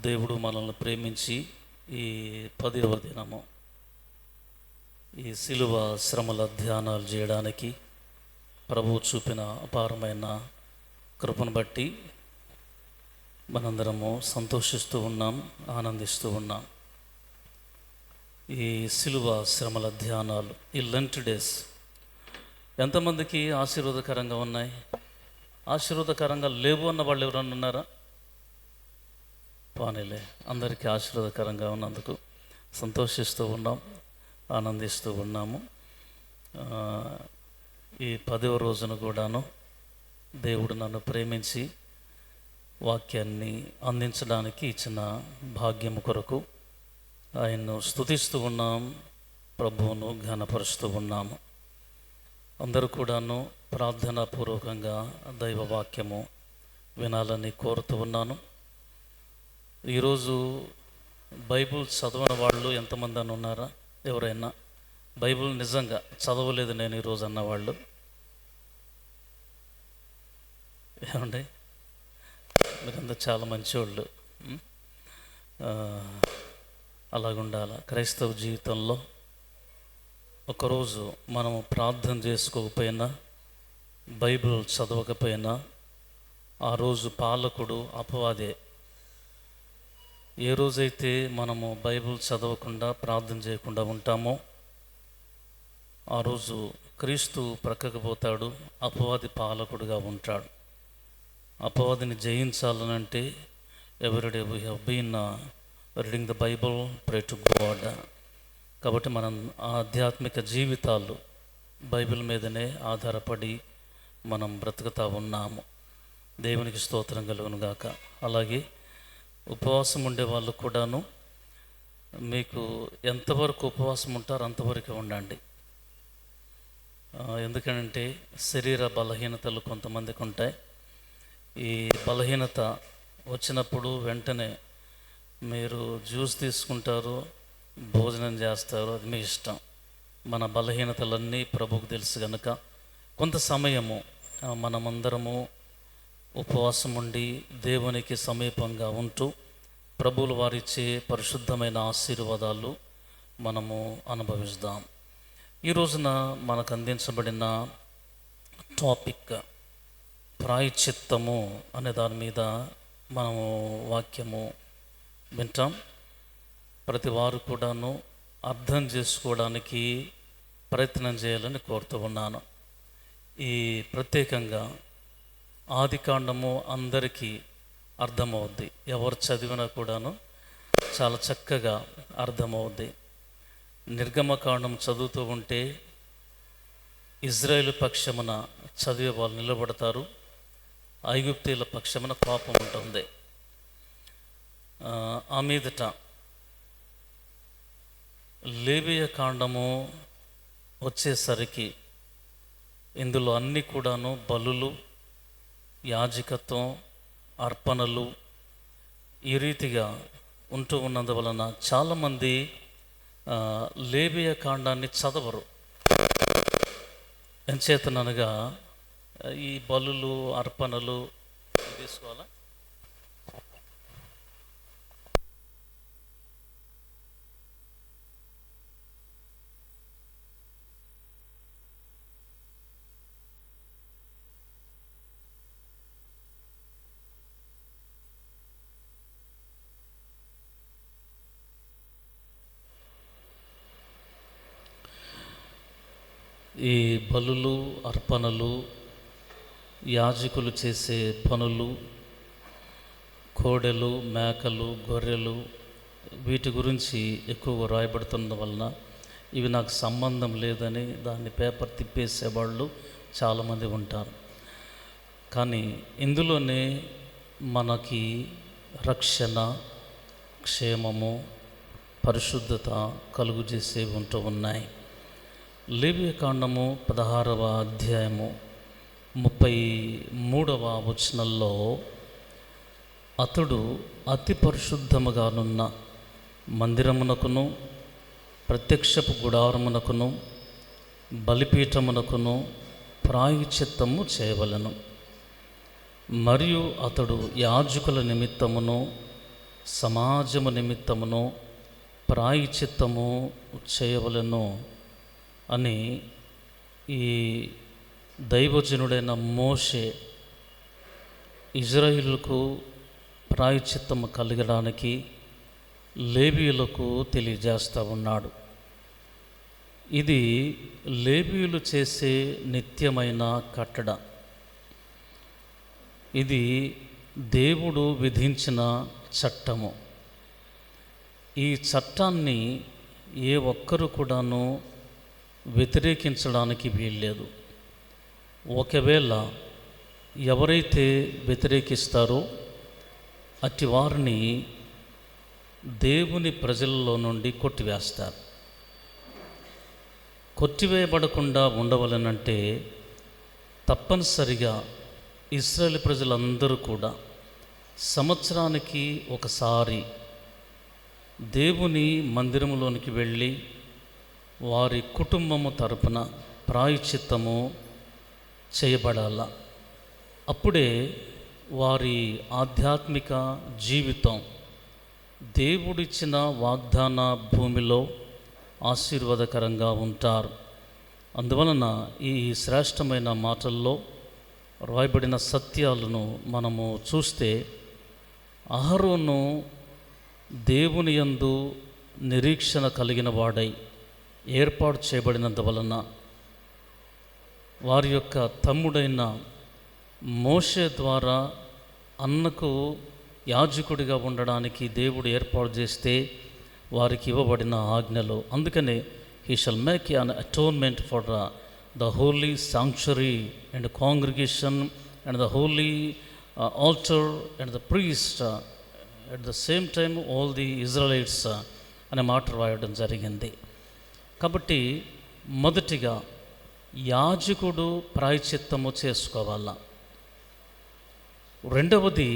దేవుడు మనల్ని ప్రేమించి ఈ 10వ దినము ఈ శిలువ శ్రమల ధ్యానాలు చేయడానికి ప్రభువు చూపిన అపారమైన కృపను బట్టి మనందరము సంతోషిస్తూ ఉన్నాం, ఆనందిస్తూ ఉన్నాం. ఈ శిలువ శ్రమల ధ్యానాలు, ఈ లెంట్ డేస్ ఎంతమందికి ఆశీర్వాదకరంగా ఉన్నాయి? ఆశీర్వాదకరంగా లేవు అన్న వాళ్ళు ఎవరన్నా ఉన్నారా? పానీలే, అందరికీ ఆశీర్వాదకరంగా ఉన్నందుకు సంతోషిస్తూ ఉన్నాం, ఆనందిస్తూ ఉన్నాము. ఈ 10వ రోజున కూడాను దేవుడు నన్ను ప్రేమించి వాక్యాన్ని అందించడానికి ఇచ్చిన భాగ్యము కొరకు ఆయన్ను స్తుతిస్తూ ఉన్నాం, ప్రభువును ఘనపరుస్తూ ఉన్నాము. అందరూ కూడాను ప్రార్థనాపూర్వకంగా దైవ వాక్యము వినాలని కోరుతూ ఉన్నాను. ఈరోజు బైబిల్ చదవని వాళ్ళు ఎంతమంది అని ఉన్నారా? ఎవరైనా బైబిల్ నిజంగా చదవలేదు నేను ఈరోజు అన్నవాళ్ళు ఏమండి? మీరందరూ చాలా మంచివాళ్ళు. అలాగుండాలి. క్రైస్తవ జీవితంలో ఒకరోజు మనము ప్రార్థన చేసుకోకపోయినా, బైబిల్ చదవకపోయినా ఆ రోజు పాలకుడు అపవాదే. ఏ రోజైతే మనము బైబిల్ చదవకుండా ప్రార్థన చేయకుండా ఉంటామో ఆ రోజు క్రీస్తు ప్రక్కకు పోతాడు, అపవాది పాలకుడుగా ఉంటాడు. అపవాదిని జయించాలనంటే every day we have been reading the Bible, pray to God. కాబట్టి మనం ఆధ్యాత్మిక జీవితాలు బైబిల్ మీదనే ఆధారపడి మనం బ్రతుకుతూ ఉన్నాము. దేవునికి స్తోత్రం కలుగును గాక. అలాగే ఉపవాసం ఉండే వాళ్ళు కూడాను మీకు ఎంతవరకు ఉపవాసం ఉంటారో అంతవరకు ఉండండి. ఎందుకంటే శరీర బలహీనతలు కొంతమందికి ఉంటాయి. ఈ బలహీనత వచ్చినప్పుడు వెంటనే మీరు జ్యూస్ తీసుకుంటారు, భోజనం చేస్తారు, అది మీ ఇష్టం. మన బలహీనతలన్నీ ప్రభువుకు తెలుసు కనుక కొంత సమయము మనమందరము ఉపవాసం ఉండి దేవునికి సమీపంగా ఉంటూ ప్రభువులు వారిచ్చే పరిశుద్ధమైన ఆశీర్వాదాలు మనము అనుభవిస్తాం. ఈ రోజున మనకు అందించబడిన టాపిక్ ప్రాయశ్చిత్తము అనే దాని మీద మనము వాక్యము వింటాం. ప్రతి వారు కూడాను అర్థం చేసుకోవడానికి ప్రయత్నం చేయాలని కోరుతూ ఉన్నాను. ఈ ప్రత్యేకంగా ఆదికాండము అందరికీ అర్థమవుద్ది. ఎవరు చదివినా కూడాను చాలా చక్కగా అర్థమవుద్ది. నిర్గమకాండం చదువుతూ ఉంటే ఇజ్రాయేలు పక్షమున చదివే వాళ్ళు నిలబడతారు, ఐగుప్తీయుల పక్షమున కోపం ఉంటుంది. ఆ మీదట లేవియ కాండము వచ్చేసరికి ఇందులో అన్నీ కూడాను బలులు, యాజకత్వం, అర్పణలు ఈ రీతిగా ఉంటూ ఉన్నందువలన చాలామంది లేవియ కాండాన్ని చదవరు. ఎంచేతనగా ఈ బలులు, అర్పణలు తీసుకోవాలా? ఈ బలులు, అర్పణలు, యాజకులు చేసే పనులు, కోడెలు, మేకలు, గొర్రెలు, వీటి గురించి ఎక్కువగా రాయబడుతున్న వలన ఇవి నాకు సంబంధం లేదని దాన్ని పేపర్ తిప్పేసేవాళ్ళు చాలామంది ఉంటారు. కానీ ఇందులోనే మనకి రక్షణ, క్షేమము, పరిశుద్ధత కలుగు చేసేవి ఉంటూ ఉన్నాయి. లేవియ కాండము 16వ అధ్యాయము 33వ వచనంలో అతడు అతి పరిశుద్ధముగానున్న మందిరమునకును, ప్రత్యక్షపు గుడారమునకును, బలిపీఠమునకును ప్రాయశ్చిత్తము చేయవలెను. మరియు అతడు యాజకుల నిమిత్తమును సమాజము నిమిత్తమును ప్రాయశ్చిత్తము చేయవలెను అని ఈ దైవజనుడైన మోషే ఇజ్రాయిలుకు ప్రాయశ్చిత్తము కలగడానికి లేవీయులకు తెలియజేస్తూ ఉన్నాడు. ఇది లేవీయులు చేసే నిత్యమైన కట్టడ. ఇది దేవుడు విధించిన చట్టము. ఈ చట్టాన్ని ఏ ఒక్కరు కూడాను వ్యతిరేకించడానికి వీల్లేదు. ఒకవేళ ఎవరైతే వ్యతిరేకిస్తారో అట్టి వారిని దేవుని ప్రజల్లో నుండి కొట్టివేస్తారు. కొట్టివేయబడకుండా ఉండవలనంటే తప్పనిసరిగా ఇశ్రాయేలు ప్రజలందరూ కూడా సంవత్సరానికి ఒకసారి దేవుని మందిరములోనికి వెళ్ళి వారి కుటుంబము తరపున ప్రాయశ్చిత్తము చేయబడాల. అప్పుడే వారి ఆధ్యాత్మిక జీవితం దేవుడిచ్చిన వాగ్దాన భూమిలో ఆశీర్వాదకరంగా ఉంటారు. అందువలన ఈ శ్రేష్టమైన మాటల్లో రాయబడిన సత్యాలను మనము చూస్తే, అహరోను దేవుని యందు నిరీక్షణ కలిగిన వాడై ఏర్పాటు చేయబడినందువలన వారి యొక్క తమ్ముడైన మోషే ద్వారా అన్నకు యాజకుడిగా ఉండడానికి దేవుడు ఏర్పాటు చేస్తే వారికి ఇవ్వబడిన ఆజ్ఞలు. అందుకనే he shall make an atonement for the holy sanctuary and congregation and the holy altar and the priest at the same time all the Israelites అనే మాట రాయడం జరిగింది. కాబట్టి మొదటిగా యాజకుడు ప్రాయశ్చిత్తము చేసుకోవాల. రెండవది,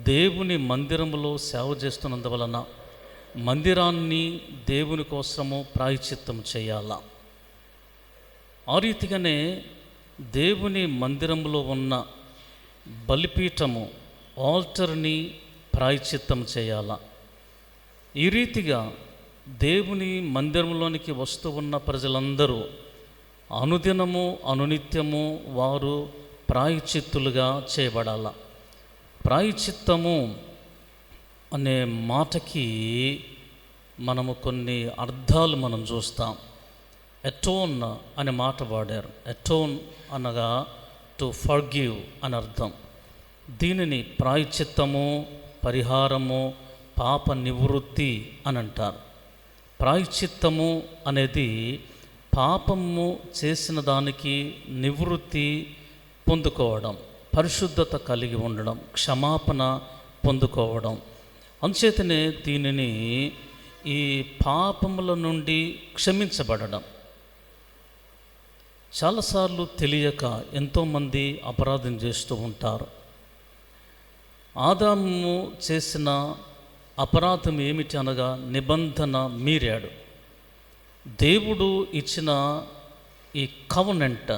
దేవుని మందిరములో సేవ చేస్తున్నందువలన మందిరాన్ని దేవుని కోసము ప్రాయశ్చిత్తము చేయాల. ఆ రీతిగానే దేవుని మందిరంలో ఉన్న బలిపీఠము ఆల్టర్ని ప్రాయశ్చిత్తం చేయాల. ఈ రీతిగా దేవుని మందిరంలోనికి వస్తూ ఉన్న ప్రజలందరూ అనుదినము అనునిత్యము వారు ప్రాయశ్చిత్తులుగా చేయబడాల. ప్రాయశ్చిత్తము అనే మాటకి మనము కొన్ని అర్థాలు మనం చూస్తాం. అటోన్ అనే మాట వాడారు. అటోన్ అనగా టు ఫర్గివ్ అని అర్థం. దీనిని ప్రాయశ్చిత్తము, పరిహారము, పాప నివృత్తి అని అంటారు. ప్రాయశ్చిత్తము అనేది పాపము చేసిన దానికి నివృత్తి పొందుకోవడం, పరిశుద్ధత కలిగి ఉండడం, క్షమాపణ పొందుకోవడం. అందుచేతనే దీనిని ఈ పాపముల నుండి క్షమించబడడం. చాలాసార్లు తెలియక ఎంతోమంది అపరాధం చేస్తూ ఉంటారు. ఆదాము చేసిన అపరాధం ఏమిటి అనగా నిబంధన మీరాడు. దేవుడు ఇచ్చిన ఈ కవనెంట్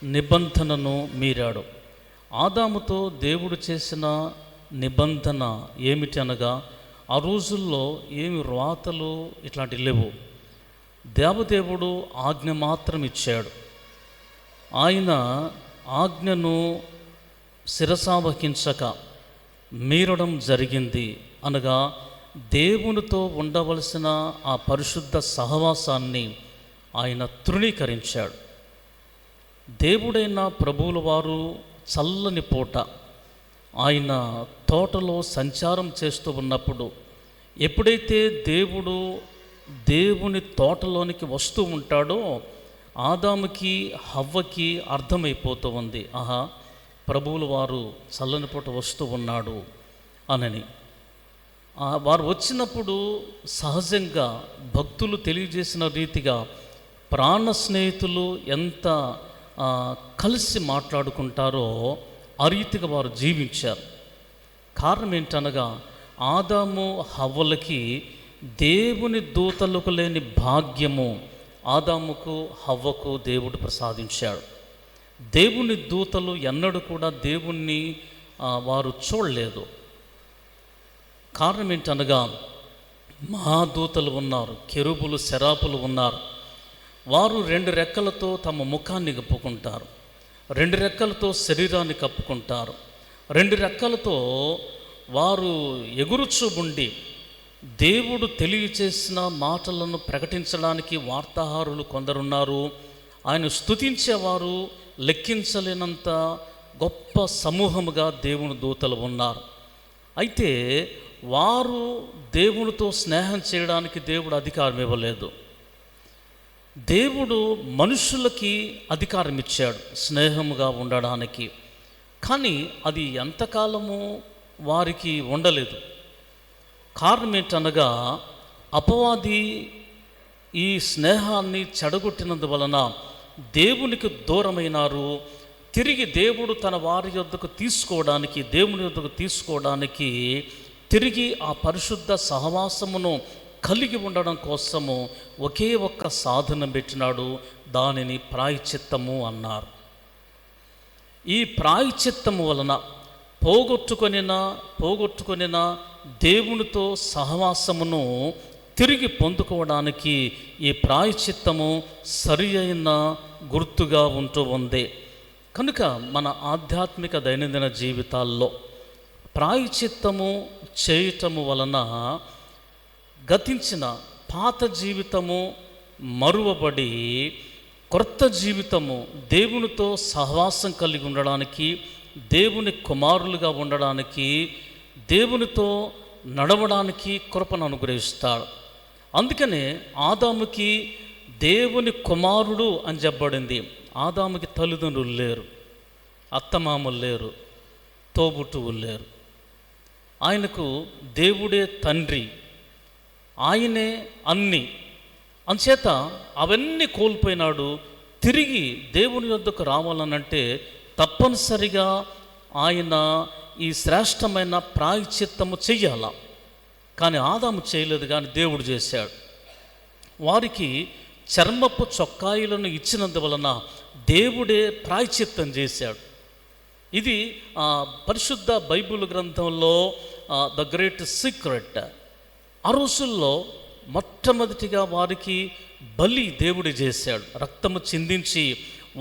నిబంధనను మీరాడు. ఆదాముతో దేవుడు చేసిన నిబంధన ఏమిటి అనగా, ఆ రోజుల్లో ఏమి వ్రాతలు ఇట్లాంటివి లేవు. దేవదేవుడు ఆజ్ఞ మాత్రం ఇచ్చాడు. ఆయన ఆజ్ఞను శిరసావహించక మీరడం జరిగింది. అనగా దేవునితో ఉండవలసిన ఆ పరిశుద్ధ సహవాసాన్ని ఆయన తృణీకరించాడు. దేవుడైన ప్రభువుల వారు చల్లని పూట ఆయన తోటలో సంచారం చేస్తూ ఉన్నప్పుడు, ఎప్పుడైతే దేవుడు దేవుని తోటలోనికి వస్తూ ఉంటాడో ఆదాముకి హవ్వకి అర్థమైపోతూ ఉంది, ఆహా ప్రభువుల వారు చల్లని పూట వస్తూ ఉన్నాడు అనని. వారు వచ్చినప్పుడు సహజంగా భక్తులు తెలియజేసిన రీతిగా ప్రాణ స్నేహితులు ఎంత కలిసి మాట్లాడుకుంటారో ఆ రీతిగా వారు జీవించారు. కారణం ఏంటనగా, ఆదాము హవ్వలకి దేవుని దూతలకు లేని భాగ్యము ఆదాముకు హవ్వకు దేవుడు ప్రసాదించాడు. దేవుని దూతలు ఎన్నడూ కూడా దేవుణ్ణి వారు చూడలేదు. కారణం ఏంటనగా మహాదూతలు ఉన్నారు, కెరూబులు సెరాపులు ఉన్నారు. వారు 2 రెక్కలతో తమ ముఖాన్ని కప్పుకుంటారు, 2 రెక్కలతో శరీరాన్ని కప్పుకుంటారు, 2 రెక్కలతో వారు ఎగురుచూ ఉండి దేవుడు తెలియచేసిన మాటలను ప్రకటించడానికి వార్తాహరులు కొందరున్నారు. ఆయన స్తుతించేవారు లెక్కించలేనంత గొప్ప సమూహముగా దేవుని దూతలు ఉన్నారు. అయితే వారు దేవునితో స్నేహం చేయడానికి దేవుడు అధికారం ఇవ్వలేదు. దేవుడు మనుషులకి అధికారం ఇచ్చాడు స్నేహముగా ఉండడానికి. కానీ అది ఎంతకాలము వారికి ఉండలేదు. కారణం ఏంటనగా అపవాది ఈ స్నేహాన్ని చెడగొట్టినందువలన దేవునికి దూరమైనారు. తిరిగి దేవుడు తన వారి యొద్దకు తీసుకోవడానికి, దేవుని యొద్దకు తీసుకోవడానికి తిరిగి ఆ పరిశుద్ధ సహవాసమును కలిగి ఉండడం కోసము ఒకే ఒక్క సాధనం పెట్టినాడు. దానిని ప్రాయశ్చిత్తము అన్నారు. ఈ ప్రాయశ్చిత్తము వలన పోగొట్టుకొనిన దేవునితో సహవాసమును తిరిగి పొందుకోవడానికి ఈ ప్రాయశ్చిత్తము సరి అయిన గుర్తుగా ఉంటూ ఉంది. కనుక మన ఆధ్యాత్మిక దైనందిన జీవితాల్లో ప్రాయశ్చిత్తము చేయటము వలన గతించిన పాత జీవితము మరువబడి కొత్త జీవితము దేవునితో సహవాసం కలిగి ఉండడానికి, దేవుని కుమారులుగా ఉండడానికి, దేవునితో నడవడానికి కృపను అనుగ్రహిస్తాడు. అందుకనే ఆదాముకి దేవుని కుమారుడు అని చెప్పబడింది. ఆదాముకి తల్లిదండ్రులు లేరు, అత్తమామలు లేరు, తోబుట్టువులు లేరు. ఆయనకు దేవుడే తండ్రి, ఆయనే అన్ని. అంచేత అవన్నీ కోల్పోయినాడు. తిరిగి దేవుని యొద్దకు రావాలనంటే తప్పనిసరిగా ఆయన ఈ శ్రేష్టమైన ప్రాయశ్చిత్తము చెయ్యాల. కానీ ఆదాము చేయలేదు, కానీ దేవుడు చేశాడు. వారికి చర్మపు చొక్కాయిలను ఇచ్చినందువలన దేవుడే ప్రాయశ్చిత్తం చేశాడు. ఇది పరిశుద్ధ బైబిల్ గ్రంథంలో ద గ్రేట్ సీక్రెట్. ఆ రోజుల్లో మొట్టమొదటిగా వారికి బలి దేవుడు చేశాడు. రక్తము చిందించి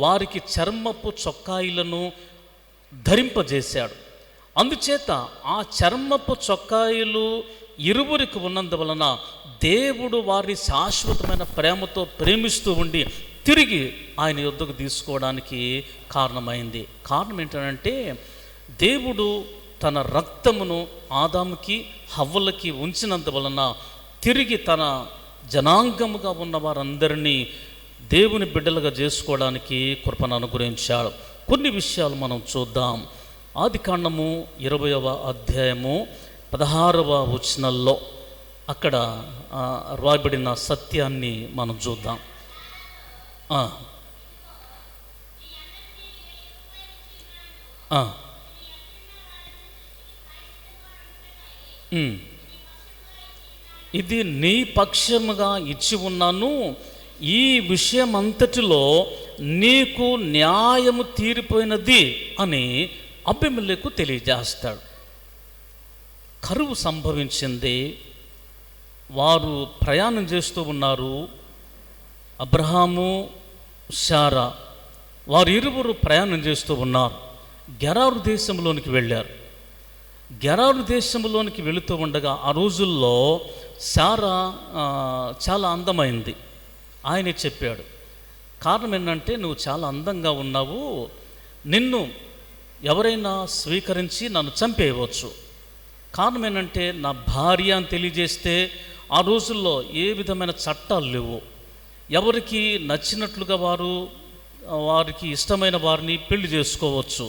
వారికి చర్మపు చొక్కాయిలను ధరింపజేశాడు. అందుచేత ఆ చర్మపు చొక్కాయిలు ఇరువురికి ఉన్నందువలన దేవుడు వారిని శాశ్వతమైన ప్రేమతో ప్రేమిస్తూ ఉండి తిరిగి ఆయన యొద్దకు తీసుకోవడానికి కారణమైంది. కారణం ఏంటంటే దేవుడు తన రక్తమును ఆదాముకి హవ్వలకి ఉంచినందువలన తిరిగి తన జనాంగముగా ఉన్న వారందరినీ దేవుని బిడ్డలుగా చేసుకోవడానికి కృపను అనుగ్రహించాడు. కొన్ని విషయాలు మనం చూద్దాం. ఆదికాండము 20వ అధ్యాయము 16వ వచనంలో అక్కడ రాయబడిన సత్యాన్ని మనం చూద్దాం. ఇది నీ పక్షముగా ఇచ్చి ఉన్నాను, ఈ విషయం అంతటిలో నీకు న్యాయము తీరిపోయినది అని అబీమెలెకు తెలియజేస్తాడు. కరువు సంభవించింది. వారు ప్రయాణం చేస్తూ ఉన్నారు. అబ్రహాము, శారా వారు ఇరువురు ప్రయాణం చేస్తూ ఉన్నారు. గెరారు దేశంలోనికి వెళ్ళారు. గెరారు దేశంలోనికి వెళుతూ ఉండగా ఆ రోజుల్లో శారా చాలా అందమైంది. ఆయనే చెప్పాడు, కారణం ఏంటంటే నువ్వు చాలా అందంగా ఉన్నావు, నిన్ను ఎవరైనా స్వీకరించి నన్ను చంపేయవచ్చు. కారణం ఏంటంటే నా భార్య అని తెలియజేస్తే ఆ రోజుల్లో ఏ విధమైన చట్టాలు లేవు. ఎవరికి నచ్చినట్లుగా వారికి ఇష్టమైన వారిని పెళ్లి చేసుకోవచ్చు.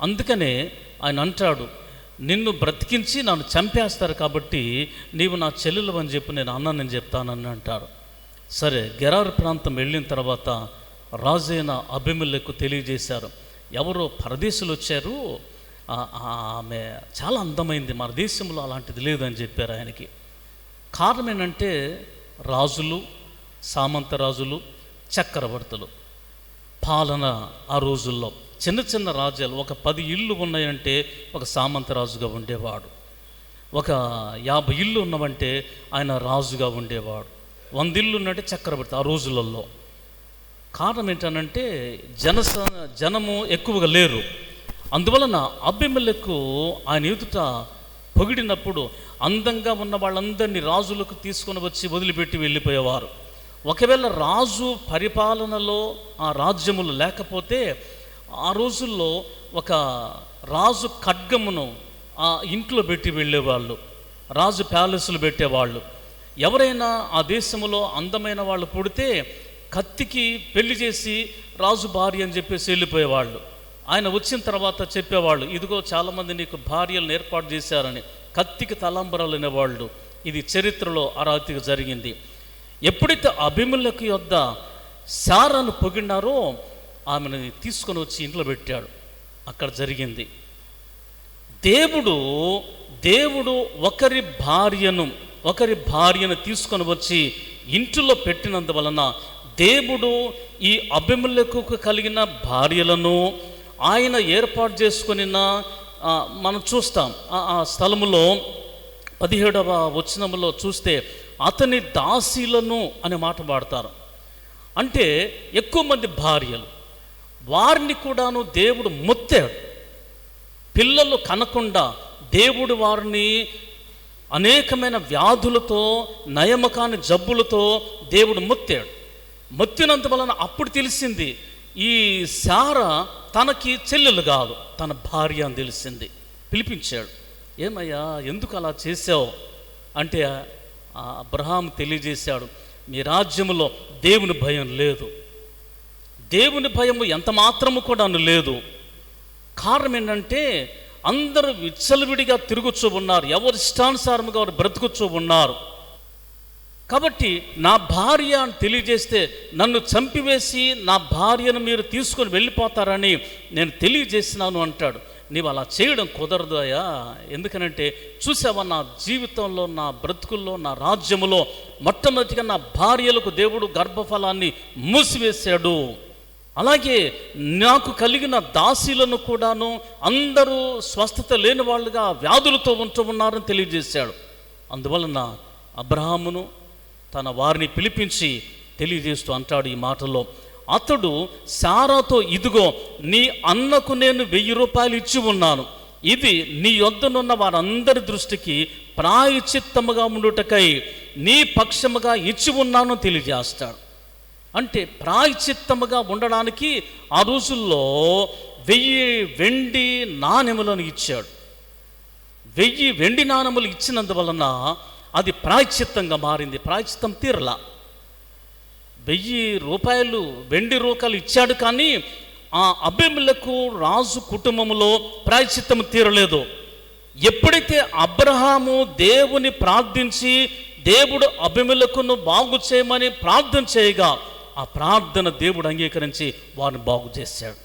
అందుకనే ఆయన అంటాడు, నిన్ను బ్రతికించి నన్ను చంపేస్తారు కాబట్టి నీవు నా చెల్లెలు అని చెప్పి నేను అన్నానని చెప్తానని అంటాడు. సరే, గెరారు ప్రాంతం వెళ్ళిన తర్వాత రాజైన అబీమెలెకు తెలియజేశారు, ఎవరో పరదేశులు వచ్చారు, ఆమె చాలా అందమైంది, మన దేశంలో అలాంటిది లేదని చెప్పారు ఆయనకి. కారణం ఏంటంటే రాజులు, సామంత రాజులు, చక్రవర్తులు పాలన. ఆ రోజుల్లో చిన్న చిన్న రాజ్యాలు, ఒక 10 ఇళ్ళు ఉన్నాయంటే ఒక సామంత రాజుగా ఉండేవాడు. ఒక 50 ఇళ్ళు ఉన్నవంటే ఆయన రాజుగా ఉండేవాడు. 100 ఇళ్ళు ఉన్నట్టే చక్రవర్తి ఆ రోజులలో. కారణం ఏంటనంటే జనము ఎక్కువగా లేరు. అందువలన అబీమెలెకు ఆయన ఎదుట పొగిడినప్పుడు అందంగా ఉన్న వాళ్ళందరినీ రాజులకు తీసుకొని వచ్చి వదిలిపెట్టి వెళ్ళిపోయేవారు. ఒకవేళ రాజు పరిపాలనలో ఆ రాజ్యములు లేకపోతే ఆ రోజుల్లో ఒక రాజు ఖడ్గమును ఆ ఇంట్లో పెట్టి వెళ్ళేవాళ్ళు, రాజు ప్యాలెస్లు పెట్టేవాళ్ళు. ఎవరైనా ఆ దేశంలో అందమైన వాళ్ళు పుడితే కత్తికి పెళ్లి చేసి రాజు భార్య అని చెప్పేసి వెళ్ళిపోయేవాళ్ళు. ఆయన వచ్చిన తర్వాత చెప్పేవాళ్ళు, ఇదిగో చాలామంది నీకు భార్యలను ఏర్పాటు చేశారని. కత్తికి తలంబరాలు అనేవాళ్ళు. ఇది చరిత్రలో అరాతిగా జరిగింది. ఎప్పుడైతే అబీమెలెకు యొద్ద శారాను పొగిడినారో ఆమెను తీసుకొని వచ్చి ఇంట్లో పెట్టాడు. అక్కడ జరిగింది. దేవుడు ఒకరి భార్యను తీసుకొని వచ్చి ఇంటిలో పెట్టినందువలన దేవుడు ఈ అబీమెలెకుకు కలిగిన భార్యలను ఆయన ఏర్పాటు చేసుకుని మనం చూస్తాం. ఆ స్థలములో 17వ వచనములో చూస్తే అతని దాసీలను అనే మాట వాడతారు. అంటే ఎక్కువ మంది భార్యలు, వారిని కూడాను దేవుడు మొత్తాడు. పిల్లలు కనకుండా దేవుడు వారిని అనేకమైన వ్యాధులతో, నయమకాని జబ్బులతో దేవుడు మొత్తాడు. మొత్తినంత వలన అప్పుడు తెలిసింది ఈ శారా తనకి చెల్లెలు కాదు, తన భార్య అని తెలిసింది. పిలిపించాడు. ఏమయ్యా ఎందుకు అలా చేసావు అంటే అబ్రహాం తెలియజేశాడు, మీ రాజ్యములో దేవుని భయం లేదు, దేవుని భయము ఎంత మాత్రము కూడా లేదు. కారణం ఏంటంటే అందరూ విచ్చలవిడిగా తిరుగుచూ ఉన్నారు, ఎవరు ఇష్టానుసారముగా వారు బ్రతుకుచూ ఉన్నారు. కాబట్టి నా భార్య అని తెలియజేస్తే నన్ను చంపివేసి నా భార్యను మీరు తీసుకొని వెళ్ళిపోతారని నేను తెలియజేసినాను అంటాడు. నీవు అలా చేయడం కుదరదు అయ్యా, ఎందుకనంటే చూసావా నా జీవితంలో, నా బ్రతుకుల్లో, నా రాజ్యములో మొట్టమొదటిగా నా భార్యలకు దేవుడు గర్భఫలాన్ని మూసివేశాడు. అలాగే నాకు కలిగిన దాసీలను కూడాను అందరూ స్వస్థత లేని వాళ్ళుగా వ్యాధులతో ఉంటూ ఉన్నారని తెలియజేశాడు. అందువలన అబ్రహామును తన వారిని పిలిపించి తెలియజేస్తూ అంటాడు ఈ మాటలో, అతడు శారాతో, ఇదిగో నీ అన్నకు నేను 1000 రూపాయలు ఇచ్చి ఉన్నాను, ఇది నీ యొద్దనున్న వారందరి దృష్టికి ప్రాయశ్చిత్తముగా ఉండుటకై నీ పక్షముగా ఇచ్చి ఉన్నాను తెలియజేస్తాడు. అంటే ప్రాయశ్చిత్తముగా ఉండడానికి ఆ రోజుల్లో 1000 వెండి నాణెములను ఇచ్చాడు. 1000 వెండి నాణెములు ఇచ్చినందువలన అది ప్రాయశ్చిత్తంగా మారింది. ప్రాయశ్చిత్తం తీరలా. 1000 రూపాయలు వెండి రూపాయలు ఇచ్చాడు, కానీ ఆ అబీమెలెకు రాజు కుటుంబంలో ప్రాయశ్చిత్తం తీరలేదు. ఎప్పుడైతే అబ్రహాము దేవుని ప్రార్థించి దేవుడు అబీమెలెకును బాగు చేయమని ప్రార్థన చేయగా ఆ ప్రార్థన దేవుడు అంగీకరించి వారిని బాగు చేశాడు.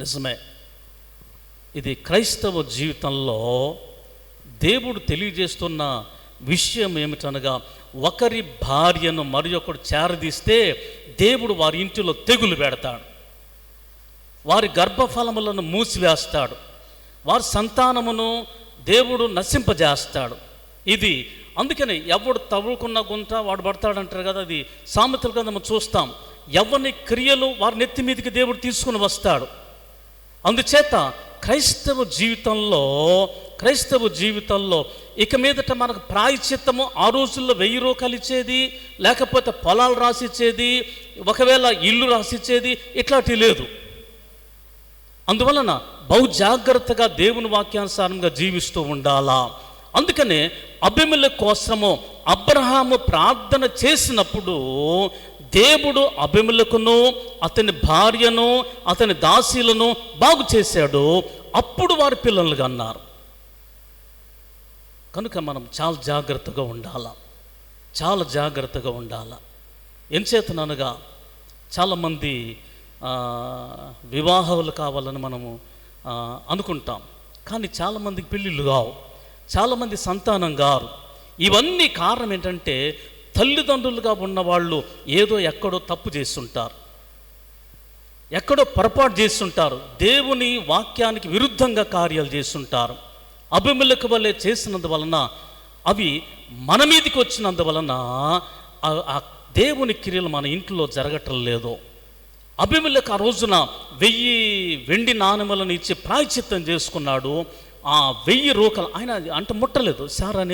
నిజమే, ఇది క్రైస్తవ జీవితంలో దేవుడు తెలియజేస్తున్న విషయం ఏమిటనగా, ఒకరి భార్యను మరి ఒకడు చేరదీస్తే దేవుడు వారి ఇంటిలో తెగులు పెడతాడు, వారి గర్భఫలములను మూసివేస్తాడు, వారి సంతానమును దేవుడు నశింపజేస్తాడు. ఇది అందుకని ఎవడు తవ్వుకున్న గుంట వాడు పడతాడంటారు కదా, అది సామెతలు కదా మనం చూస్తాం. ఎవరిని క్రియలు వారి నెత్తి మీదకి దేవుడు తీసుకుని వస్తాడు. అందుచేత క్రైస్తవ జీవితంలో ఇక మీదట మనకు ప్రాయశ్చిత్తము ఆ రోజుల్లో 1000 రూపాయలు ఇచ్చేది, లేకపోతే పొలాలు రాసిచ్చేది, ఒకవేళ ఇల్లు రాసిచ్చేది, ఇట్లాంటివి లేదు. అందువలన బహు జాగ్రత్తగా దేవుని వాక్యానుసారంగా జీవిస్తూ ఉండాలా. అందుకనే అబీమెలెకు కోసము అబ్రహాము ప్రార్థన చేసినప్పుడు దేవుడు అబీమెలెకును, అతని భార్యను, అతని దాసీలను బాగు చేశాడు. అప్పుడు వారి పిల్లలుగా అన్నారు. కనుక మనం చాలా జాగ్రత్తగా ఉండాలా. ఎంచేతనగా చాలామంది వివాహాలు కావాలని మనము అనుకుంటాం, కానీ చాలామందికి పెళ్ళిళ్ళు కావు, చాలామంది సంతానం గారు. ఇవన్నీ కారణం ఏంటంటే తల్లిదండ్రులుగా ఉన్నవాళ్ళు ఏదో ఎక్కడో తప్పు చేస్తుంటారు, ఎక్కడో పొరపాటు చేస్తుంటారు, దేవుని వాక్యానికి విరుద్ధంగా కార్యాలు చేస్తుంటారు. అబీమెలెకు వలె చేసినందువలన అవి మన మీదకి వచ్చినందువలన ఆ దేవుని క్రియలు మన ఇంట్లో జరగటం లేదు. అబీమెలెకు ఆ రోజున 1000 వెండి నాణెములను ఇచ్చి ప్రాయశ్చిత్తం చేసుకున్నాడు. ఆ 1000 రూకలు ఆయన అంటే ముట్టలేదు. శారాని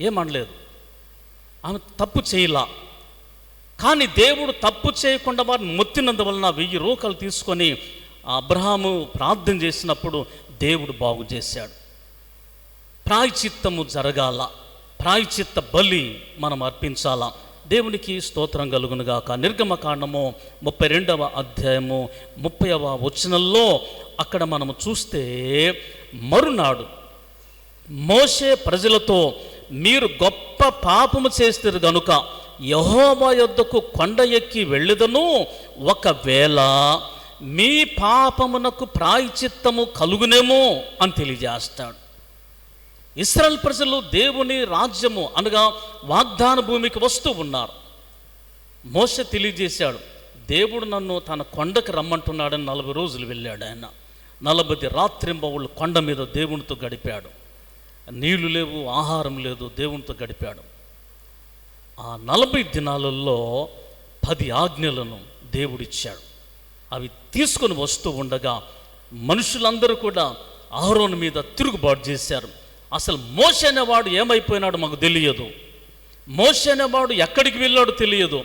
ఏమనలేదు, ఆమె తప్పు చేయలా. కానీ దేవుడు తప్పు చేయకుండా వారిని మొత్తినందువలన 1000 రూకలు తీసుకొని అబ్రహాము ప్రార్థన చేసినప్పుడు దేవుడు బాగు చేశాడు. ప్రాయశ్చిత్తము జరగాల, ప్రాయశ్చిత్త బలి మనం అర్పించాలా. దేవునికి స్తోత్రం కలుగునుగాక. నిర్గమకాండము 32వ అధ్యాయము 30వ వచనంలో అక్కడ మనము చూస్తే, మరునాడు మోషే ప్రజలతో, మీరు గొప్ప పాపము చేస్తారు గనుక యెహోవా యొద్దకు కొండ ఎక్కి వెళ్ళెదను, ఒకవేళ మీ పాపమునకు ప్రాయశ్చిత్తము కలుగునేమో అని తెలియజేస్తాడు. ఇశ్రాయేలు ప్రజలు దేవుని రాజ్యము అనగా వాగ్దాన భూమికి వస్తూ ఉన్నారు. మోషే తెలియజేశాడు, దేవుడు నన్ను తన కొండకు రమ్మంటున్నాడని 40 రోజులు వెళ్ళాడు. ఆయన 40 రాత్రింబవళ్ళు కొండ మీద దేవునితో గడిపాడు. నీళ్లు లేవు, ఆహారం లేదు, దేవునితో గడిపాడు. ఆ 40 దినాలలో 10 ఆజ్ఞలను దేవుడిచ్చాడు. అవి తీసుకొని వస్తూ ఉండగా మనుషులందరూ కూడా అహరోను మీద తిరుగుబాటు చేశారు. అసలు మోషే అనేవాడు ఏమైపోయినాడు మాకు తెలియదు, మోషే అనేవాడు ఎక్కడికి వెళ్ళాడు తెలియదు,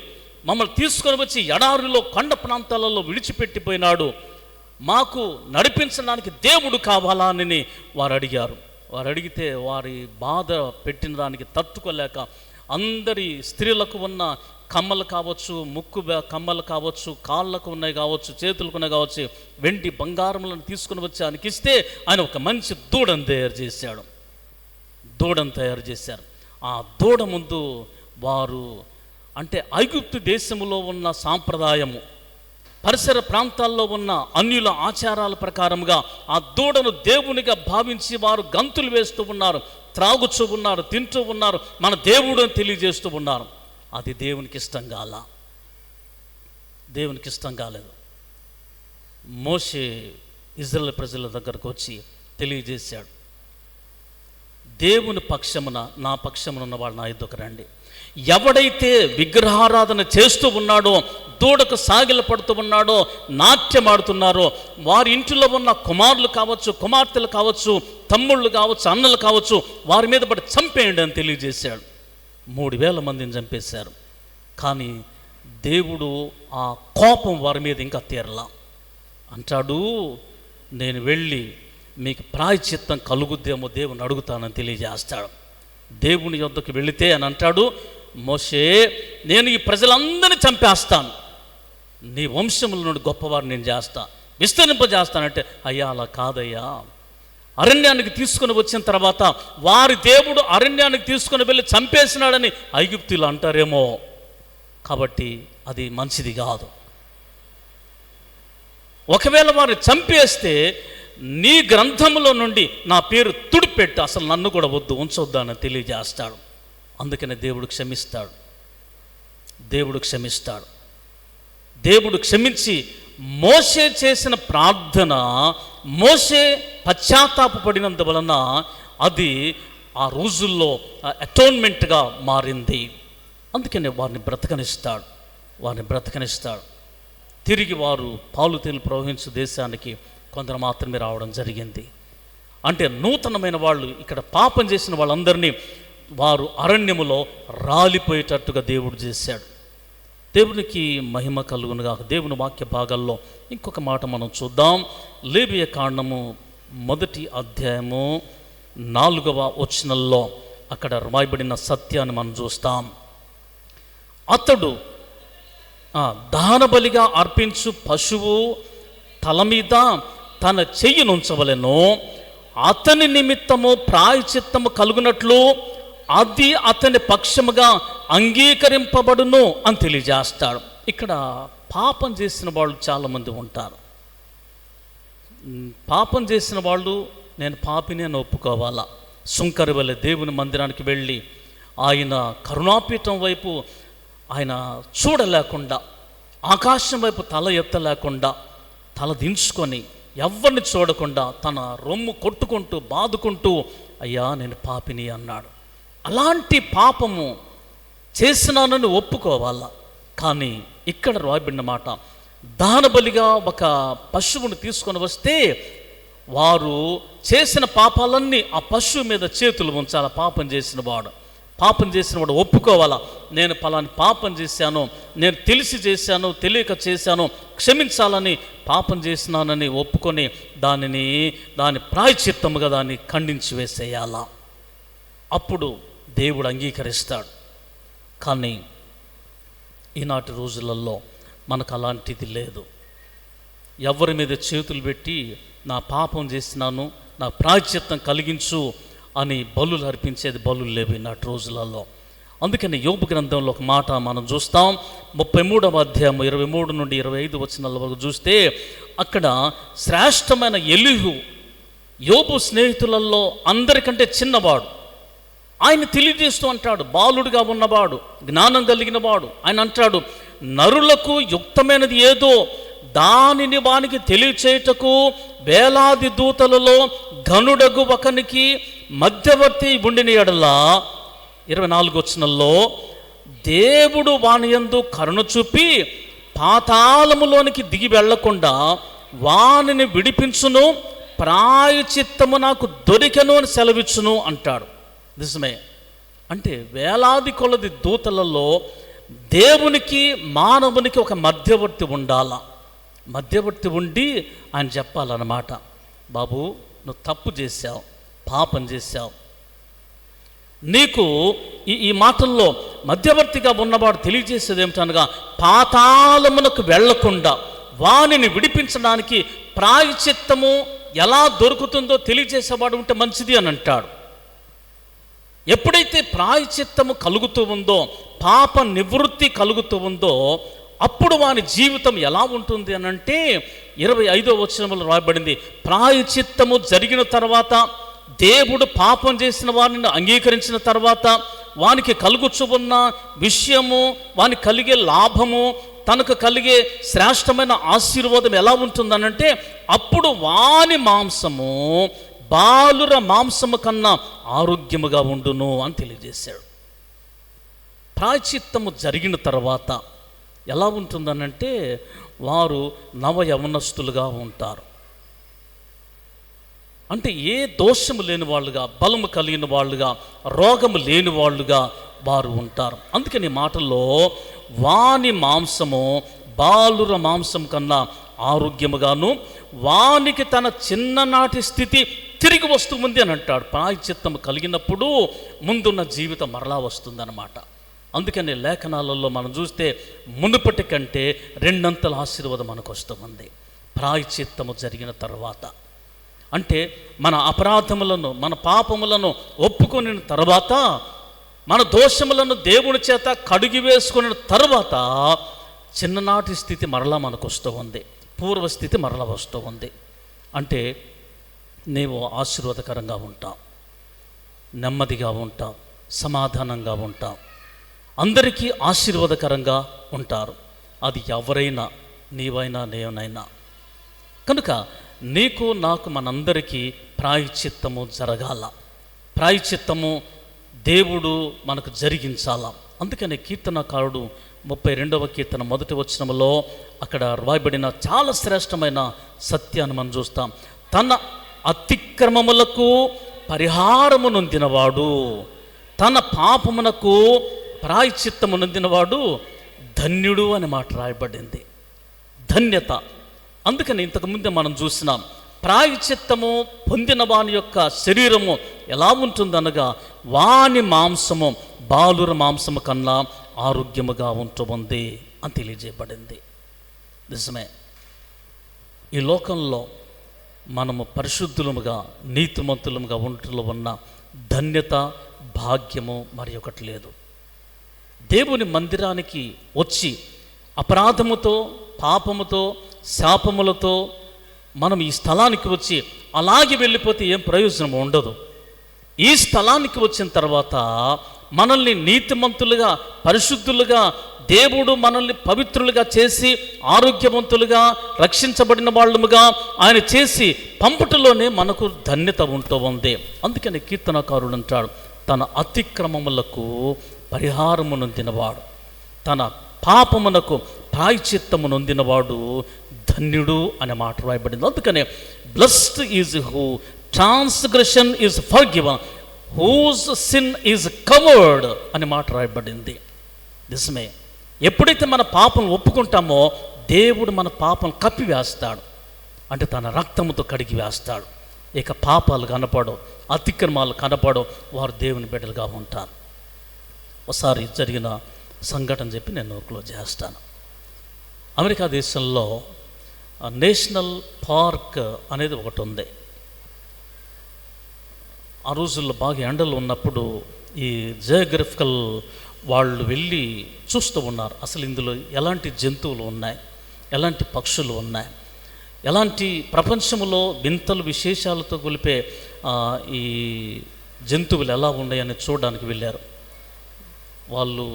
మమ్మల్ని తీసుకొని వచ్చి ఎడారిలో కొండ ప్రాంతాలలో విడిచిపెట్టిపోయినాడు, మాకు నడిపించడానికి దేవుడు కావాలా అని వారు అడిగారు. వారు అడిగితే వారి బాధ పెట్టిన దానికి తట్టుకోలేక అందరి స్త్రీలకు ఉన్న కమ్మలు కావచ్చు, ముక్కు కమ్మలు కావచ్చు, కాళ్ళకు ఉన్నాయి కావచ్చు, చేతులకు ఉన్నాయి కావచ్చు, వెండి బంగారములను తీసుకుని వచ్చి ఆయనకి ఇస్తే ఆయన ఒక మంచి దూడను తయారు చేశారు. ఆ దూడ ముందు వారు అంటే ఐగుప్తు దేశంలో ఉన్న సాంప్రదాయము, పరిసర ప్రాంతాల్లో ఉన్న అన్యుల ఆచారాల ప్రకారముగా ఆ దూడను దేవునిగా భావించి వారు గంతులు వేస్తూ ఉన్నారు, త్రాగుచూ ఉన్నారు, తింటూ ఉన్నారు, మన దేవుడు అని తెలియజేస్తూ ఉన్నారు. అది దేవునికి ఇష్టం కాలేదు. మోషే ఇశ్రాయేలు ప్రజల దగ్గరకు వచ్చి తెలియజేశాడు, దేవుని పక్షమున నా పక్షమున ఉన్న వాళ్ళు నా యుద్ధకు రండి. ఎవడైతే విగ్రహారాధన చేస్తూ ఉన్నాడో, దూడకు సాగిల పడుతూ ఉన్నాడో, నాట్యమాడుతున్నారో, వారి ఇంటిలో ఉన్న కుమారులు కావచ్చు, కుమార్తెలు కావచ్చు, తమ్ముళ్ళు కావచ్చు, అన్నలు కావచ్చు, వారి మీద పడి చంపేయండి అని తెలియజేశాడు. 3000 మందిని చంపేశారు. కానీ దేవుడు ఆ కోపం వారి మీద ఇంకా తీరలా. అంటాడు, నేను వెళ్ళి మీకు ప్రాయశ్చిత్తం కలుగుద్దేమో దేవుని అడుగుతానని తెలియజేస్తాడు. దేవుని యొద్దకు వెళితే అని అంటాడు, మోషే నేను ఈ ప్రజలందరినీ చంపేస్తాను, నీ వంశముల నుండి గొప్పవారిని నేను విస్తరింపజేస్తానంటే, అయ్యా అలా కాదయ్యా, అరణ్యానికి తీసుకుని వచ్చిన తర్వాత వారి దేవుడు అరణ్యానికి తీసుకుని వెళ్ళి చంపేసినాడని ఐగుప్తులు అంటారేమో, కాబట్టి అది మంచిది కాదు. ఒకవేళ వారిని చంపేస్తే నీ గ్రంథంలో నుండి నా పేరు తుడిపెట్టు, అసలు నన్ను కూడా ఉంచొద్దు అని తెలియజేస్తాడు. అందుకనే దేవుడు క్షమిస్తాడు. దేవుడు క్షమించి మోషే చేసిన ప్రార్థన, మోషే పశ్చాత్తాపడినందువలన అది ఆ రోజుల్లో అటోన్మెంట్గా మారింది. అందుకనే వారిని బ్రతకనిస్తాడు. తిరిగి వారు పాలు తేలు ప్రవహించు దేశానికి కొందరు మాత్రమే రావడం జరిగింది. అంటే నూతనమైన వాళ్ళు, ఇక్కడ పాపం చేసిన వాళ్ళందరినీ వారు అరణ్యములో రాలిపోయేటట్టుగా దేవుడు చేశాడు. దేవునికి మహిమ కలుగునుగా. దేవుని వాక్య భాగాల్లో ఇంకొక మాట మనం చూద్దాం. లేవియ కాండము 1వ అధ్యాయము 4వ వచనంలో అక్కడ రాయబడిన సత్యాన్ని మనం చూస్తాం. అతడు దహన బలిగా అర్పించు పశువు తల మీద తన చెయ్యి నుంచవలెను, అతని నిమిత్తము ప్రాయశ్చిత్తము కలుగునట్లు అది అతని పక్షముగా అంగీకరింపబడును అని తెలియజేస్తాడు. ఇక్కడ పాపం చేసిన వాళ్ళు చాలామంది ఉంటారు. పాపం చేసిన వాళ్ళు నేను పాపిని అని ఒప్పుకోవాలా. సుంకరి వలె దేవుని మందిరానికి వెళ్ళి ఆయన కరుణాపీఠం వైపు ఆయన చూడలేకుండా, ఆకాశం వైపు తల ఎత్తలేకుండా, తల దించుకొని ఎవరిని చూడకుండా తన రొమ్ము కొట్టుకుంటూ బాదుకుంటూ అయ్యా నేను పాపిని అన్నాడు. అలాంటి పాపము చేసినానని ఒప్పుకోవాలా. కానీ ఇక్కడ రాయబడిన మాట, దహనబలిగా ఒక పశువుని తీసుకొని వస్తే వారు చేసిన పాపాలన్నీ ఆ పశువు మీద చేతులు ఉంచాలి. పాపం చేసిన వాడు ఒప్పుకోవాలా, నేను పలాని పాపం చేశాను, నేను తెలిసి చేశాను, తెలియక చేశాను, క్షమించాలని పాపం చేసినానని ఒప్పుకొని దాని ప్రాయశ్చిత్తముగా దాన్ని ఖండించి వేసేయాలా. అప్పుడు దేవుడు అంగీకరిస్తాడు. కానీ ఈనాటి రోజులలో మనకు అలాంటిది లేదు. ఎవరి మీద చేతులు పెట్టి నా పాపం చేసినాను, నా ప్రాయశ్చిత్తం కలిగించు అని బలులు అర్పించేది బలులు లేవు ఈనాటి రోజులలో. అందుకని యోబు గ్రంథంలో ఒక మాట మనం చూస్తాం. 33వ అధ్యాయం 23 నుండి 25 వచనాల వరకు చూస్తే అక్కడ శ్రేష్టమైన ఎలీహు యోబు స్నేహితులలో అందరికంటే చిన్నవాడు. ఆయన తెలియజేస్తూ అంటాడు, బాలుడిగా ఉన్నవాడు, జ్ఞానం కలిగిన వాడు. ఆయన అంటాడు, నరులకు యుక్తమైనది ఏదో దానిని వానికి తెలియచేయుటకు వేలాది దూతలలో ఘనుడగు ఒకనికి మధ్యవర్తి ఉండిన యెడల 24 వచనంలో దేవుడు వాని యందు కరుణ చూపి పాతాళములోనికి దిగి వెళ్లకుండా వానిని విడిపించును, ప్రాయచిత్తము నాకు దొరికెను అని సెలవిచ్చును అంటాడు. నిజమే. అంటే వేలాది కొలది దూతలలో దేవునికి మానవునికి ఒక మధ్యవర్తి ఉండాల. మధ్యవర్తి ఉండి ఆయన చెప్పాలన్నమాట, బాబు నువ్వు తప్పు చేశావు, పాపం చేశావు. నీకు ఈ మాటల్లో మధ్యవర్తిగా ఉన్నవాడు తెలియజేసేది ఏమిటనగా, పాతాళమునకు వెళ్లకుండా వానిని విడిపించడానికి ప్రాయచిత్తము ఎలా దొరుకుతుందో తెలియజేసేవాడు ఉంటే మంచిది అని అంటాడు. ఎప్పుడైతే ప్రాయచిత్తము కలుగుతూ ఉందో, పాప నివృత్తి కలుగుతూ ఉందో, అప్పుడు వాని జీవితం ఎలా ఉంటుంది అని అంటే 25వ వచనంలో రాయబడింది, ప్రాయచిత్తము జరిగిన తర్వాత, దేవుడు పాపం చేసిన వారిని అంగీకరించిన తర్వాత వానికి కలుగుచు ఉన్న విషయము, వానికి కలిగే లాభము, తనకు కలిగే శ్రేష్టమైన ఆశీర్వాదం ఎలా ఉంటుందనంటే, అప్పుడు వాని మాంసము బాలుర మాంసము కన్నా ఆరోగ్యముగా ఉండును అని తెలియజేశాడు. ప్రాయచిత్తము జరిగిన తర్వాత ఎలా ఉంటుందనంటే వారు నవ యవనస్తులుగా ఉంటారు. అంటే ఏ దోషము లేని వాళ్ళుగా, బలము కలిగిన వాళ్ళుగా, రోగము లేని వాళ్ళుగా వారు ఉంటారు. అందుకని మాటల్లో వాని మాంసము బాలుర మాంసం కన్నా ఆరోగ్యముగాను, వానికి తన చిన్ననాటి స్థితి తిరిగి వస్తుంది అని అంటాడు. ప్రాయచిత్తము కలిగినప్పుడు ముందున్న జీవితం మరలా వస్తుందన్నమాట. అందుకని లేఖనాలలో మనం చూస్తే మునుపటి కంటే 2 అంతల ఆశీర్వాదం మనకు వస్తుంది ప్రాయచిత్తము జరిగిన తర్వాత. అంటే మన అపరాధములను, మన పాపములను ఒప్పుకొనిన తర్వాత, మన దోషములను దేవుని చేత కడిగి వేసుకున్న తర్వాత చిన్ననాటి స్థితి మరలా మనకు వస్తూ ఉంది, పూర్వస్థితి మరలా వస్తూ ఉంది. అంటే నీవు ఆశీర్వాదకరంగా ఉంటావు, నెమ్మదిగా ఉంటావు, సమాధానంగా ఉంటావు, అందరికీ ఆశీర్వాదకరంగా ఉంటారు. అది ఎవరైనా, నీవైనా నేనైనా. కనుక నీకు నాకు మనందరికీ ప్రాయచిత్తము జరగాల, ప్రాయచిత్తము దేవుడు మనకు జరిగించాల. అందుకని కీర్తనకారుడు 32వ కీర్తన 1వ వచనములో అక్కడ రాయబడిన చాలా శ్రేష్టమైన సత్యాన్ని మనం చూస్తాం. తన అతిక్రమములకు పరిహారము నొందినవాడు, తన పాపమునకు ప్రాయచిత్తము నొందినవాడు ధన్యుడు అనే మాట రాయబడింది. ధన్యత. అందుకని ఇంతకుముందే మనం చూసినాం, ప్రాయచిత్తము పొందిన వాని యొక్క శరీరము ఎలా ఉంటుందనగా వాని మాంసము బాలుర మాంసము కన్నా ఆరోగ్యముగా ఉంటుంది అని తెలియజేయబడింది. నిజమే. ఈ లోకంలో మనము పరిశుద్ధులముగా, నీతిమంతులముగా ఉండటంలో ఉన్న ధన్యత, భాగ్యము మరి ఒకటి లేదు. దేవుని మందిరానికి వచ్చి అపరాధముతో, పాపముతో, శాపములతో మనం ఈ స్థలానికి వచ్చి అలాగే వెళ్ళిపోతే ఏం ప్రయోజనం ఉండదు. ఈ స్థలానికి వచ్చిన తర్వాత మనల్ని నీతిమంతులుగా, పరిశుద్ధులుగా దేవుడు మనల్ని పవిత్రులుగా చేసి ఆరోగ్యవంతులుగా రక్షించబడిన వాళ్ళముగా ఆయన చేసి పంపుటలోనే మనకు ధన్యత ఉంటూ ఉంది. అందుకని కీర్తనకారుడు అంటాడు, తన అతిక్రమములకు పరిహారము నొందినవాడు, తన పాపమునకు ప్రాయశ్చిత్తము నొందినవాడు ధన్యుడు అనే మాట రాయబడింది. అందుకనే blessed is who transgression is forgiven, whose sin is covered అనే మాట రాయబడింది. నిజమే, ఎప్పుడైతే మన పాపం ఒప్పుకుంటామో దేవుడు మన పాపం కప్పివేస్తాడు, అంటే తన రక్తముతో కడిగి వేస్తాడు. ఇక పాపాలు కనపడవు, అతిక్రమాలు కనపడవు, వారు దేవుని బిడ్డలుగా ఉంటారు. ఒకసారి జరిగిన సంఘటన చెప్పి నేను క్లోజ్ చేస్తాను. అమెరికా దేశంలో నేషనల్ పార్క్ అనేది ఒకటి ఉంది. ఆ రోజుల్లో బాగా ఎండలు ఉన్నప్పుడు ఈ జియోగ్రఫికల్ వాళ్ళు వెళ్ళి చూస్తూ ఉన్నారు, అసలు ఇందులో ఎలాంటి జంతువులు ఉన్నాయి, ఎలాంటి పక్షులు ఉన్నాయి, ఎలాంటి ప్రపంచంలో వింతలు విశేషాలతో గొలిపే ఈ జంతువులు ఎలా ఉన్నాయని చూడడానికి వెళ్ళారు. వాళ్ళు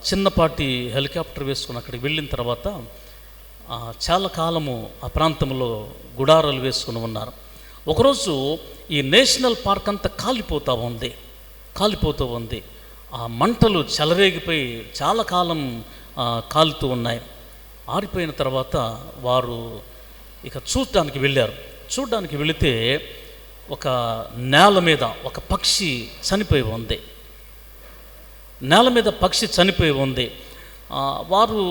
చిన్నపాటి హెలికాప్టర్ వేసుకుని అక్కడికి వెళ్ళిన తర్వాత చాలా కాలము ఆ ప్రాంతంలో గుడారాలు వేసుకుని ఉన్నారు. ఒకరోజు ఈ నేషనల్ పార్క్ అంతా కాలిపోతూ ఉంది. ఆ మంటలు చెలరేగిపోయి చాలా కాలం కాలుతూ ఉన్నాయి. ఆరిపోయిన తర్వాత వారు ఇక చూడడానికి వెళ్ళారు. చూడడానికి వెళితే ఒక నేల మీద ఒక పక్షి చనిపోయి ఉంది. నేల మీద పక్షి చనిపోయి ఉంది. వారు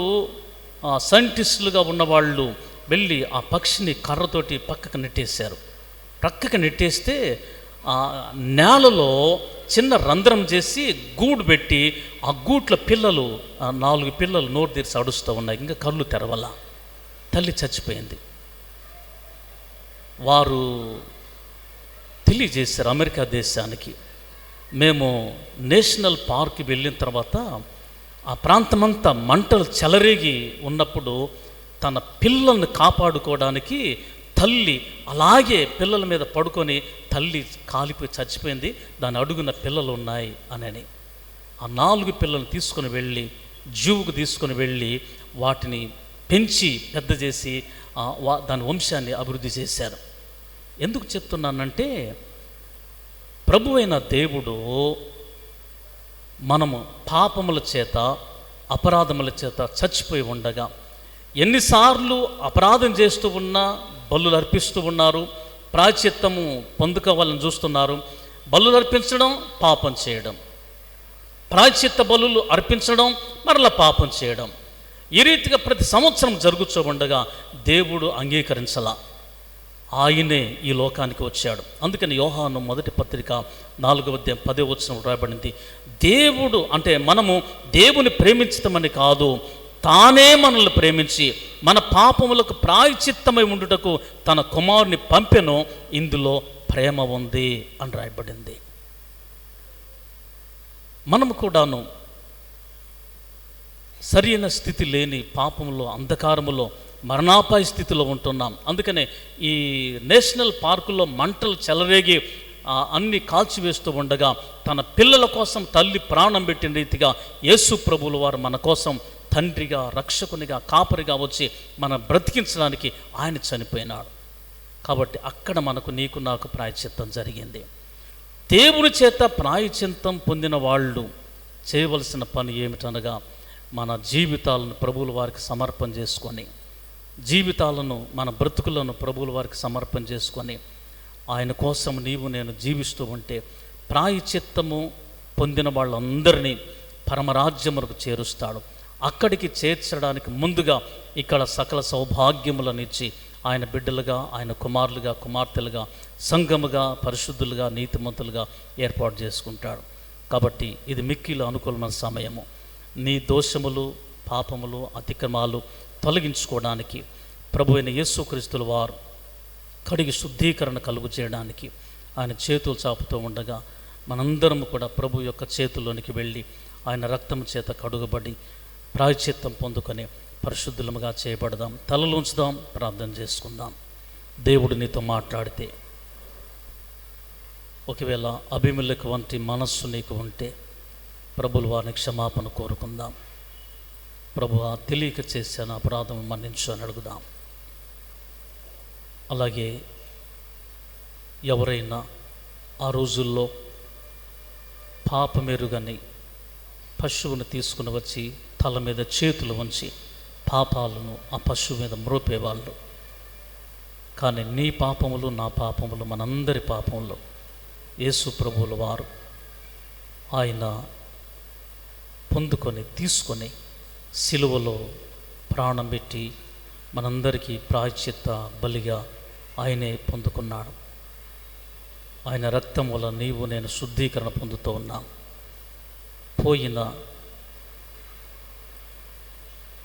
సైంటిస్టులుగా ఉన్నవాళ్ళు వెళ్ళి ఆ పక్షిని కర్రతోటి పక్కకు నెట్టేశారు. పక్కకు నెట్టేస్తే నేలలో చిన్న రంధ్రం చేసి గూడు పెట్టి ఆ గూట్ల పిల్లలు 4 పిల్లలు నోరు తెరిచి అడుస్తూ ఉన్నాయి. ఇంకా కళ్ళు తెరవల. తల్లి చచ్చిపోయింది. వారు తెలియజేశారు అమెరికా దేశానికి, మేము నేషనల్ పార్క్ వెళ్ళిన తర్వాత ఆ ప్రాంతమంతా మంటలు చెలరేగి ఉన్నప్పుడు తన పిల్లల్ని కాపాడుకోవడానికి తల్లి అలాగే పిల్లల మీద పడుకొని తల్లి కాలిపోయి చచ్చిపోయింది, దాని అడుగున పిల్లలు ఉన్నాయి అని ఆ 4 పిల్లల్ని తీసుకొని వెళ్ళి జూవుకు తీసుకొని వెళ్ళి వాటిని పెంచి పెద్ద చేసి దాని వంశాన్ని అభివృద్ధి చేశారు. ఎందుకు చెప్తున్నానంటే, ప్రభు అయిన దేవుడు మనము పాపముల చేత అపరాధముల చేత చచ్చిపోయి ఉండగా ఎన్నిసార్లు అపరాధం చేస్తూ ఉన్నా బలులు అర్పిస్తూ ఉన్నారు, ప్రాయశ్చిత్తము పొందుకోవాలని చూస్తున్నారు. బలులు అర్పించడం, పాపం చేయడం, ప్రాయశ్చిత్త బలులు అర్పించడం, మరలా పాపం చేయడం, ఈ రీతిగా ప్రతి సంవత్సరం జరుగుతూ ఉండగా దేవుడు అంగీకరించలా. ఆయనే ఈ లోకానికి వచ్చాడు. అందుకని యోహాను మొదటి పత్రిక 4వ అధ్యాయం 10వ వచనం రాయబడింది, దేవుడు అంటే మనము దేవుని ప్రేమించటమని కాదు, తానే మనల్ని ప్రేమించి మన పాపములకు ప్రాయశ్చిత్తమై ఉండుటకు తన కుమారుని పంపెను, ఇందులో ప్రేమ ఉంది అని రాయబడింది. మనము కూడాను సరైన స్థితి లేని పాపములో, అంధకారములో, మరణాపాయ స్థితిలో ఉంటున్నాం. అందుకనే ఈ నేషనల్ పార్కులో మంటలు చెలరేగి అన్ని కాల్చివేస్తూ ఉండగా తన పిల్లల కోసం తల్లి ప్రాణం పెట్టిన రీతిగా యేసు ప్రభువుల వారు మన కోసం తండ్రిగా, రక్షకునిగా, కాపరిగా వచ్చి మన బ్రతికించడానికి ఆయన చనిపోయినాడు. కాబట్టి అక్కడ మనకు, నీకు, నాకు ప్రాయశ్చిత్తం జరిగింది. దేవుని చేత ప్రాయశ్చిత్తం పొందిన వాళ్ళు చేయవలసిన పని ఏమిటనగా, మన జీవితాలను ప్రభువుల వారికి సమర్పణ చేసుకొని, జీవితాలను మన బ్రతుకులను ప్రభువుల వారికి సమర్పణ చేసుకొని ఆయన కోసం నీవు నేను జీవిస్తూ ఉంటే ప్రాయశ్చిత్తము పొందిన వాళ్ళందరినీ పరమరాజ్యములకు చేరుస్తాడు. అక్కడికి చేర్చడానికి ముందుగా ఇక్కడ సకల సౌభాగ్యములను ఇచ్చి ఆయన బిడ్డలుగా, ఆయన కుమారులుగా, కుమార్తెలుగా, సంఘముగా, పరిశుద్ధులుగా, నీతిమంతులుగా ఏర్పాటు చేసుకుంటాడు. కాబట్టి ఇది మిక్కిలి అనుకూలమైన సమయము. నీ దోషములు, పాపములు, అతిక్రమాలు తొలగించుకోవడానికి ప్రభు అయిన యేసుక్రీస్తుల వారు కడిగి శుద్ధీకరణ కలుగు చేయడానికి ఆయన చేతులు చాపుతూ ఉండగా మనందరము కూడా ప్రభు యొక్క చేతుల్లోనికి వెళ్ళి ఆయన రక్తము చేత కడుగబడి ప్రాయశ్చిత్తం పొందుకొని పరిశుద్ధులముగా చేయబడదాం. తలలోంచుదాం, ప్రార్థన చేసుకుందాం. దేవుడు నీతో మాట్లాడితే, ఒకవేళ అభిమేలెకు వంటి మనస్సు నీకు ఉంటే ప్రభువుల వారిని క్షమాపణ కోరుకుందాం. ప్రభువా, తెలియక చేశాను, అపరాధం మన్నించు అని అడుగుదాం. అలాగే ఎవరైనా ఆ రోజుల్లో పాపమెరుగని పశువును తీసుకుని వచ్చి తల మీద చేతులు ఉంచి పాపాలను ఆ పశువు మీద మ్రోపేవాళ్ళు. కానీ నీ పాపములు, నా పాపములు, మనందరి పాపములు యేసు ప్రభువుల వారు ఆయన పొందుకొని తీసుకొని సిలువలో ప్రాణం పెట్టి మనందరికీ ప్రాయశ్చిత్త బలిగా ఆయనే పొందుకున్నాడు. ఆయన రక్తం వల్ల నీవు నేను శుద్ధీకరణ పొందుతూ ఉన్నాం. పోయిన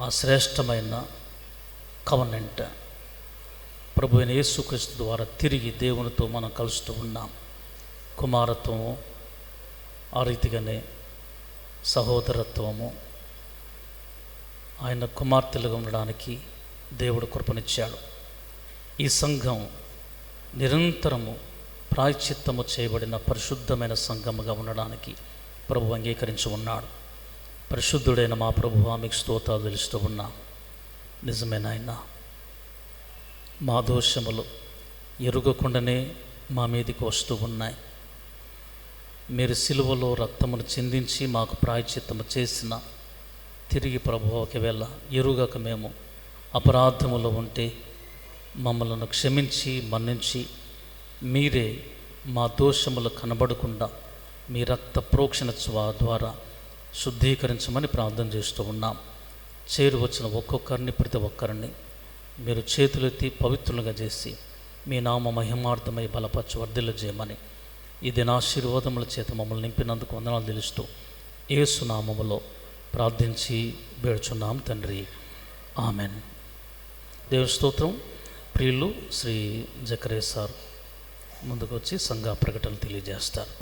ఆ శ్రేష్టమైన కవనెంట్ ప్రభు అయిన యేసుక్రీస్తు ద్వారా తిరిగి దేవునితో మనం కలుస్తూ ఉన్నాం. కుమారత్వము, ఆ రీతిగానే సహోదరత్వము, ఆయన కుమార్తెలుగా ఉండడానికి దేవుడు కృపనిచ్చాడు. ఈ సంఘం నిరంతరము ప్రాయశ్చిత్తము చేయబడిన పరిశుద్ధమైన సంఘముగా ఉండడానికి ప్రభు అంగీకరించి ఉన్నాడు. పరిశుద్ధుడైన మా ప్రభువా, మీకు స్తోత్రాలు తెలుస్తూ ఉన్నా. నిజమే నాయన, మా దోషములు ఎరుగకుండానే మా మీదికి వస్తూ ఉన్నాయి. మీరు సిలువలో రక్తమును చిందించి మాకు ప్రాయశ్చిత్తము చేసిన తిరిగి ప్రభువా, ఒకవేళ ఎరుగక మేము అపరాధములో ఉంటే మమ్మలను క్షమించి మన్నించి మీరే మా దోషములు కనబడకుండా మీ రక్త ప్రోక్షణ ద్వారా శుద్ధీకరించమని ప్రార్థన చేస్తూ ఉన్నాం. చేరు వచ్చిన ఒక్కొక్కరిని, ప్రతి ఒక్కరిని మీరు చేతులెత్తి పవిత్రులుగా చేసి మీ నామ మహిమార్థమై బలపరచు వర్ధిల్ల చేయమని ఈ దినాశీర్వాదముల చేత మమ్మల్ని నింపినందుకు వందనాలు తెలుస్తూ యేసు నామములో ప్రార్థించి వేడుచున్నాం తండ్రి, ఆమెన్. దేవుని స్తోత్రం. ప్రియులు శ్రీ జకరే సార్ ముందుకు వచ్చి సంఘ ప్రకటనలు తెలియజేస్తారు.